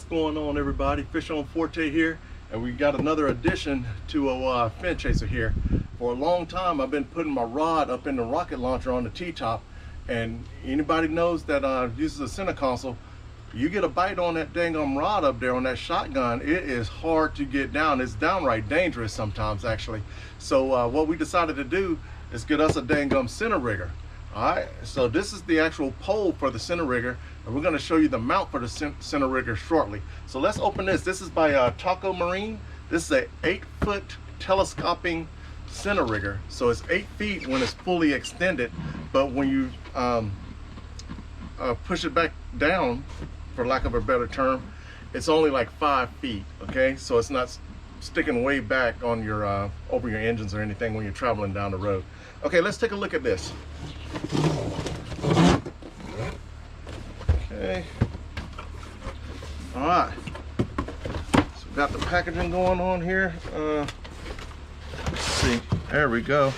going on, everybody? Fish on Forte here, and we got another addition to a fin chaser here. For a long time I've been putting my rod up in the rocket launcher on the T-top, and anybody knows that uses a center console, you get a bite on that dang rod up there on that shotgun, it is hard to get down. It's downright dangerous sometimes, actually. So what we decided to do is get us a dang center rigger. Alright, so this is the actual pole for the center rigger, and we're going to show you the mount for the center rigger shortly. So let's open this. This is by Taco Marine. This is a 8-foot telescoping center rigger. So it's 8 feet when it's fully extended, but when you push it back down, for lack of a better term, it's only like 5 feet. Okay, so it's not sticking way back on your over your engines or anything when you're traveling down the road. Okay, let's take a look at this. Okay, all right, so we got the packaging going on here. Let's see, there we go.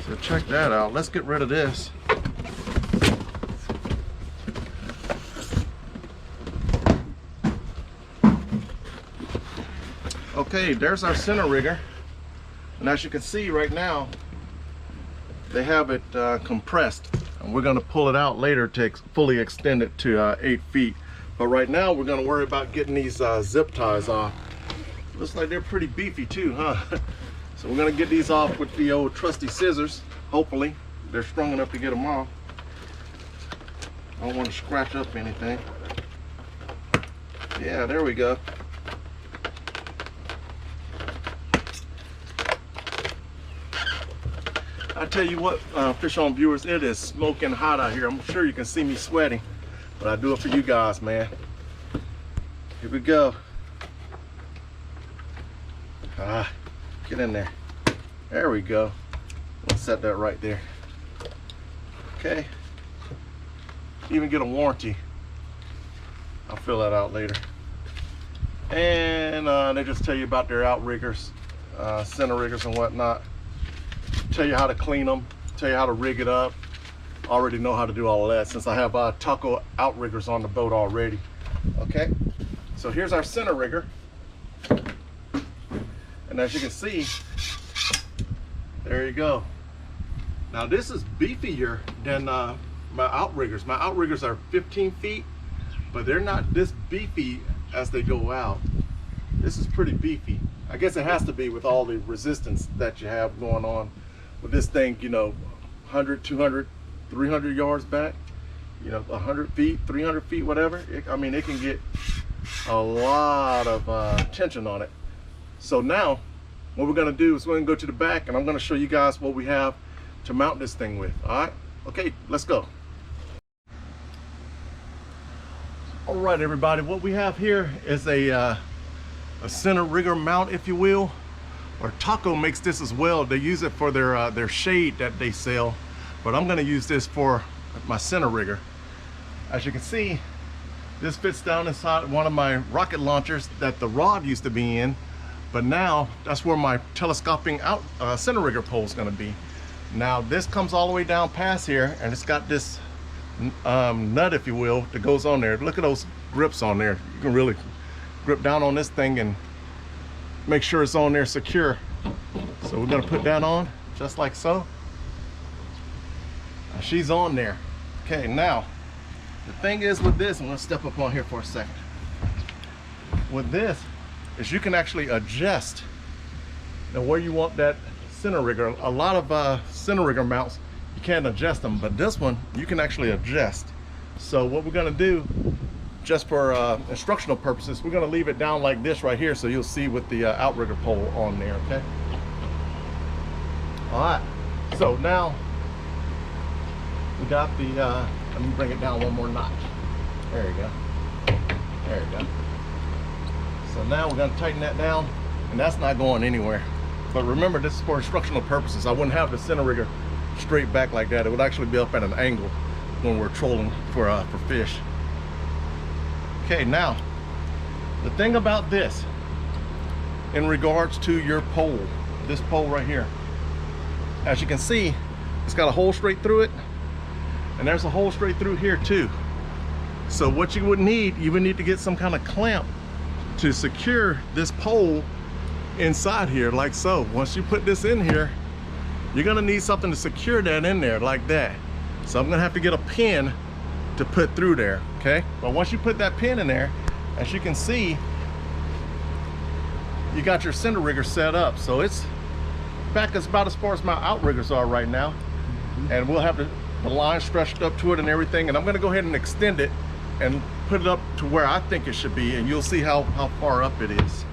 So check that out. Let's get rid of this. Okay, there's our center rigger, and as you can see right now, they have it compressed, and we're going to pull it out later to fully extend it to 8 feet. But right now we're going to worry about getting these zip ties off. Looks like they're pretty beefy too, huh? So we're going to get these off with the old trusty scissors. Hopefully they're strong enough to get them off. I don't want to scratch up anything. Yeah, there we go. I tell you what, Fish On viewers, it is smoking hot out here. I'm sure you can see me sweating, but I do it for you guys, man. Here we go. Get in there. There we go. Let's set that right there. Okay. Even get a warranty. I'll fill that out later. And they just tell you about their outriggers, center riggers and whatnot. Tell you how to clean them, tell you how to rig it up. I already know how to do all of that since I have Taco outriggers on the boat already. Okay, so here's our center rigger, and as you can see, there you go. Now this is beefier than my outriggers. My outriggers are 15 feet, but they're not this beefy as they go out. This is pretty beefy. I guess it has to be with all the resistance that you have going on with this thing, you know, 100, 200, 300 yards back, you know, 100 feet, 300 feet, whatever. I mean, it can get a lot of tension on it. So now what we're going to do is we're going to go to the back, and I'm going to show you guys what we have to mount this thing with. All right, okay, let's go. All right, everybody, what we have here is a center rigger mount, if you will. Or Taco makes this as well. They use it for their shade that they sell, but I'm going to use this for my center rigger. As you can see, this fits down inside one of my rocket launchers that the rod used to be in, but now that's where my telescoping center rigger pole is going to be. Now this comes all the way down past here, and it's got this nut, if you will, that goes on there. Look at those grips on there. You can really grip down on this thing and make sure it's on there secure. So we're going to put that on just like so. She's on there. Okay, now the thing is with this, I'm going to step up on here for a second. With this is you can actually adjust now where you want that center rigger. A lot of center rigger mounts you can't adjust them, but this one you can actually adjust. So what we're going to do, just for instructional purposes, we're going to leave it down like this right here, so you'll see with the outrigger pole on there. Okay, all right, so now we got the let me bring it down one more notch. There you go, there you go. So now we're going to tighten that down, and that's not going anywhere. But remember, this is for instructional purposes. I wouldn't have the center rigger straight back like that. It would actually be up at an angle when we're trolling for fish. Okay, now the thing about this in regards to your pole, this pole right here, as you can see, it's got a hole straight through it, and there's a hole straight through here too. So what you would need to get some kind of clamp to secure this pole inside here, like so. Once you put this in here, you're gonna need something to secure that in there like that. So I'm gonna have to get a pin to put through there, okay? But once you put that pin in there, as you can see, you got your center rigger set up. So it's back about as far as my outriggers are right now. And we'll have the line stretched up to it and everything. And I'm gonna go ahead and extend it and put it up to where I think it should be, and you'll see how far up it is.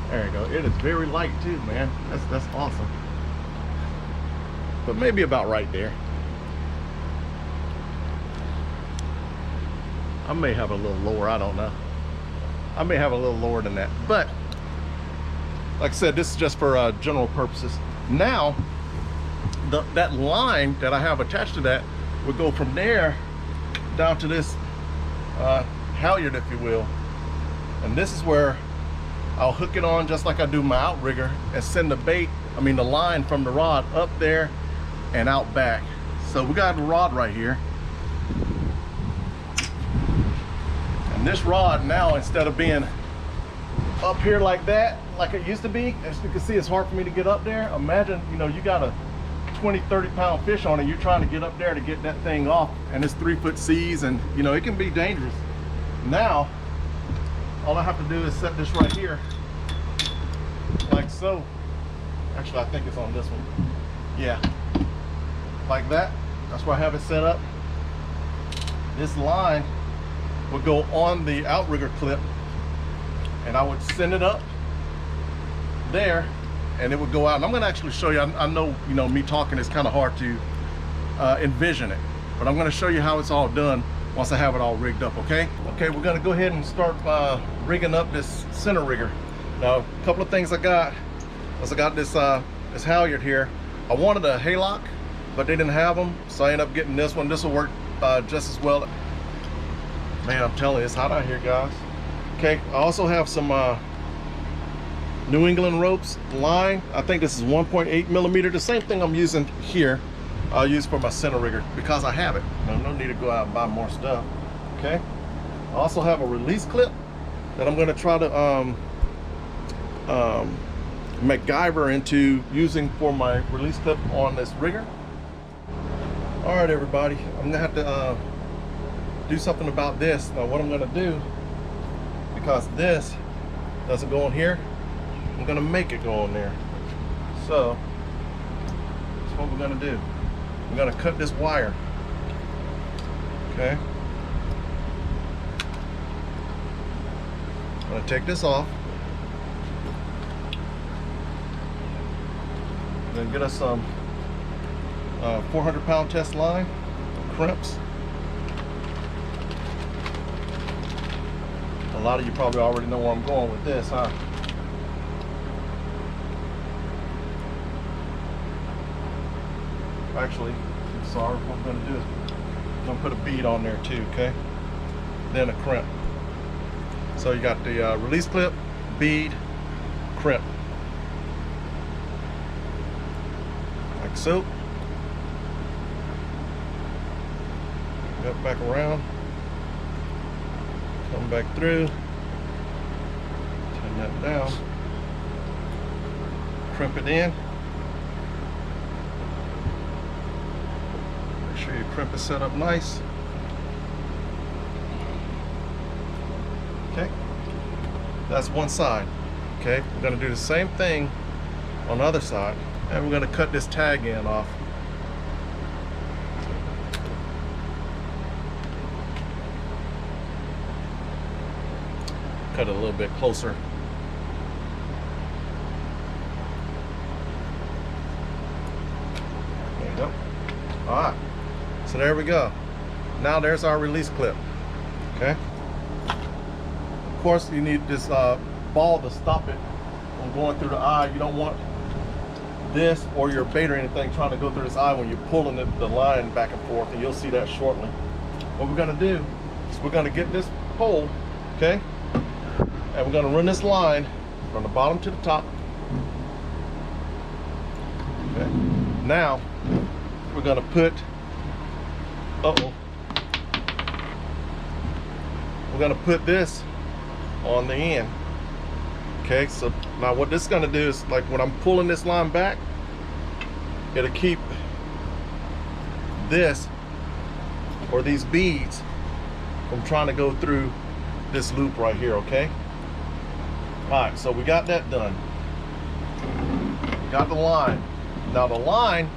There you go. It is very light too, man. That's awesome. But maybe about right there. I may have a little lower, I don't know. I may have a little lower than that, but like I said, this is just for general purposes. Now, that line that I have attached to that would go from there down to this halyard, if you will. And this is where I'll hook it on just like I do my outrigger and send the the line from the rod up there and out back. So we got the rod right here. And this rod now, instead of being up here like that, like it used to be, as you can see, it's hard for me to get up there. Imagine, you got a 20-30 pound fish on it, you're trying to get up there to get that thing off, and it's 3-foot seas, and it can be dangerous. Now, all I have to do is set this right here, like so. Actually, I think it's on this one. Yeah, like that. That's where I have it set up. This line would go on the outrigger clip, and I would send it up there, and it would go out. And I'm going to actually show you. I know, me talking is kind of hard to envision it, but I'm going to show you how it's all done once I have it all rigged up. Okay, we're going to go ahead and start rigging up this center rigger. Now, a couple of things I got this halyard here. I wanted a haylock, but they didn't have them, so I ended up getting this one. This will work just as well. Man, I'm telling you, it's hot out here, guys. Okay, I also have some New England ropes line. I think this is 1.8 millimeter, the same thing I'm using here. I'll use for my center rigger because I have it. No need to go out and buy more stuff. Okay, I also have a release clip that I'm going to try to MacGyver into using for my release clip on this rigger. All right, everybody, I'm gonna have to do something about this. Now, what I'm gonna do, because this doesn't go on here, I'm gonna make it go on there. So that's what we're gonna do. I'm gonna cut this wire. Okay, I'm gonna take this off. Then get us some 400 pound test line, crimps. A lot of you probably already know where I'm going with this, huh? Actually, I'm sorry, what I'm gonna do is I'm gonna put a bead on there too, okay? Then a crimp. So you got the release clip, bead, crimp. Like so. Up back around, come back through, turn that down, crimp it in. Make sure your crimp is set up nice. Okay, that's one side. Okay, we're going to do the same thing on the other side, and we're going to cut this tag end off. Cut it a little bit closer. There you go. All right, so there we go. Now there's our release clip. Okay, of course you need this ball to stop it from going through the eye. You don't want this or your bait or anything trying to go through this eye when you're pulling the line back and forth, and you'll see that shortly. What we're going to do is we're going to get this pole, okay, And we're gonna run this line from the bottom to the top. Okay. Now we're gonna put, we're gonna put this on the end. Okay, so now what this is gonna do is, like when I'm pulling this line back, it'll keep this or these beads from trying to go through this loop right here, okay? All right, so we got that done. We got the line. Now the line,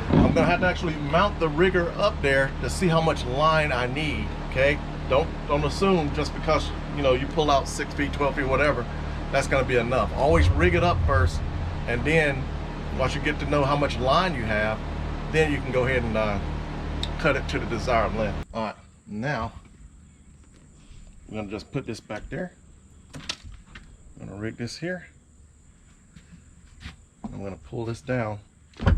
I'm gonna have to actually mount the rigger up there to see how much line I need, okay? Don't assume just because, you know, you pull out 6 feet, 12 feet, whatever, that's gonna be enough. Always rig it up first, and then once you get to know how much line you have, then you can go ahead and cut it to the desired length. All right, now I'm gonna just put this back there. I'm gonna rig this here. I'm gonna pull this down. So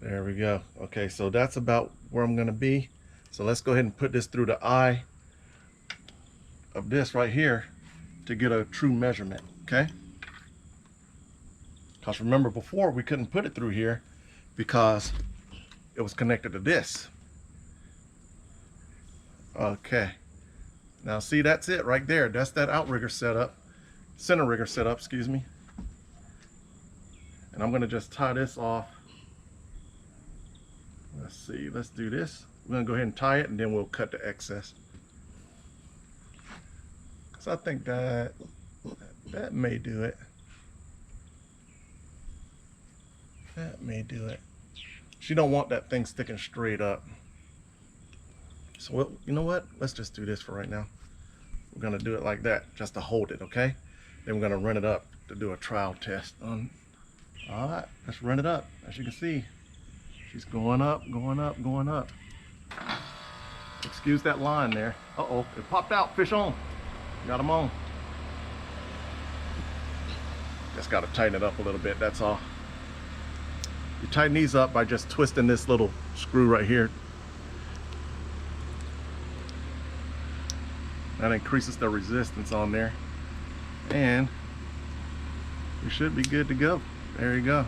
there we go. Okay, so that's about where I'm gonna be. So let's go ahead and put this through the eye of this right here to get a true measurement, okay? Because remember before we couldn't put it through here because it was connected to this. Okay, now see, that's it right there. That's that outrigger setup, center rigger setup, excuse me. And I'm gonna just tie this off. Let's see, let's do this. We're gonna go ahead and tie it, and then we'll cut the excess. Cause I think that may do it. That may do it. She don't want that thing sticking straight up. So you know what? Let's just do this for right now. We're gonna do it like that, just to hold it, okay? Then we're gonna run it up to do a trial test on. All right, let's run it up. As you can see, she's going up, going up, going up. Excuse that line there. Uh-oh, it popped out. Fish on. Got them on. Just got to tighten it up a little bit, that's all. You tighten these up by just twisting this little screw right here. That increases the resistance on there. And we should be good to go. There you go.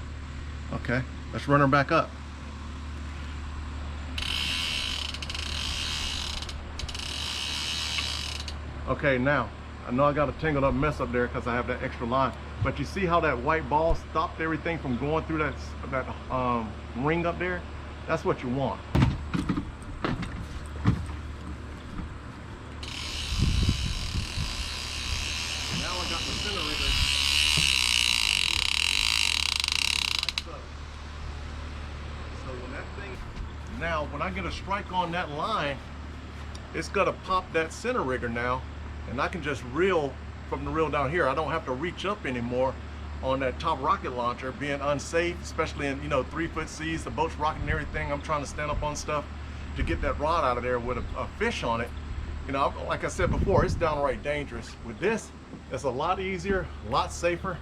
Okay, let's run her back up. Okay, now I know I got a tangled up mess up there because I have that extra line, but you see how that white ball stopped everything from going through that ring up there? That's what you want. Now I got the center rigger. So when that thing, now when I get a strike on that line, it's gonna pop that center rigger now, and I can just reel from the reel down here. I don't have to reach up anymore on that top rocket launcher, being unsafe, especially in, you know, 3-foot seas, the boat's rocking and everything. I'm trying to stand up on stuff to get that rod out of there with a fish on it. You know, like I said before, it's downright dangerous. With this, it's a lot easier, a lot safer,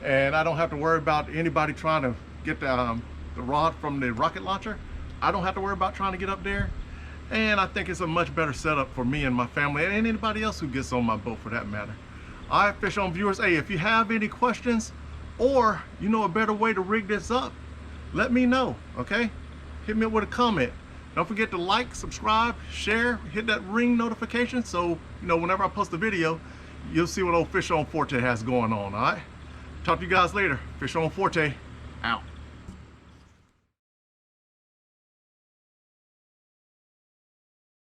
and I don't have to worry about anybody trying to get the rod from the rocket launcher. I don't have to worry about trying to get up there. And I think it's a much better setup for me and my family, and anybody else who gets on my boat for that matter. All right, Fish On viewers, hey, if you have any questions or you know a better way to rig this up, let me know, okay? Hit me up with a comment. Don't forget to like, subscribe, share, hit that ring notification so, you know, whenever I post a video, you'll see what old Fish On Forte has going on, all right? Talk to you guys later. Fish On Forte, out.